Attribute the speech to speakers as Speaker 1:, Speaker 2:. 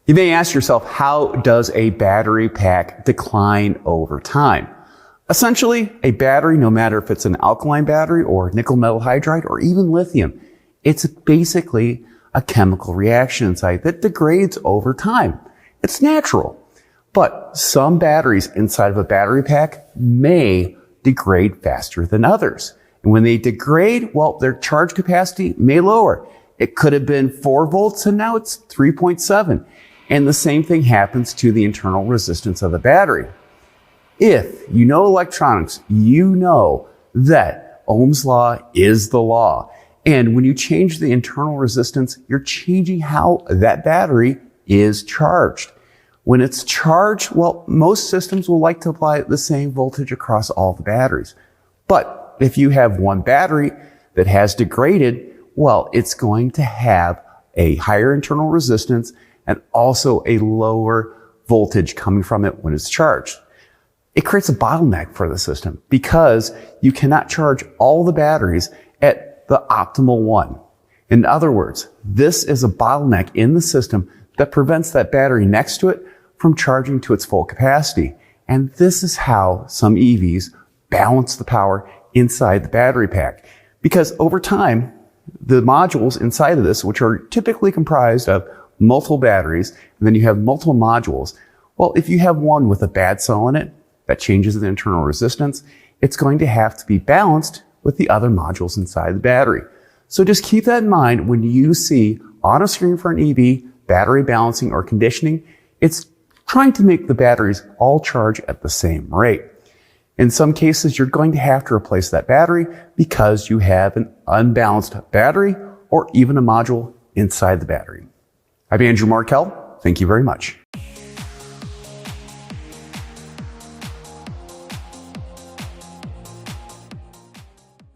Speaker 1: You may ask yourself, how does a battery pack decline over time? Essentially, a battery, no matter if it's an alkaline battery or nickel metal hydride or even lithium, it's basically a chemical reaction inside that degrades over time. It's natural. But some batteries inside of a battery pack may degrade faster than others. And when they degrade, well, their charge capacity may lower. It could have been 4 volts and now it's 3.7. And the same thing happens to the internal resistance of the battery. If you know electronics, you know that Ohm's law is the law. And when you change the internal resistance, you're changing how that battery is charged. When it's charged, well, most systems will like to apply the same voltage across all the batteries. But if you have one battery that has degraded, well, it's going to have a higher internal resistance and also a lower voltage coming from it when it's charged. It creates a bottleneck for the system because you cannot charge all the batteries at the optimal one. In other words, this is a bottleneck in the system that prevents that battery next to it from charging to its full capacity. And this is how some EVs balance the power inside the battery pack. Because over time, the modules inside of this, which are typically comprised of multiple batteries, and then you have multiple modules. Well, if you have one with a bad cell in it that changes the internal resistance, it's going to have to be balanced with the other modules inside the battery. So just keep that in mind when you see on a screen for an EV, battery balancing or conditioning, it's trying to make the batteries all charge at the same rate. In some cases, you're going to have to replace that battery because you have an unbalanced battery or even a module inside the battery. I'm Andrew Markell. Thank you very much.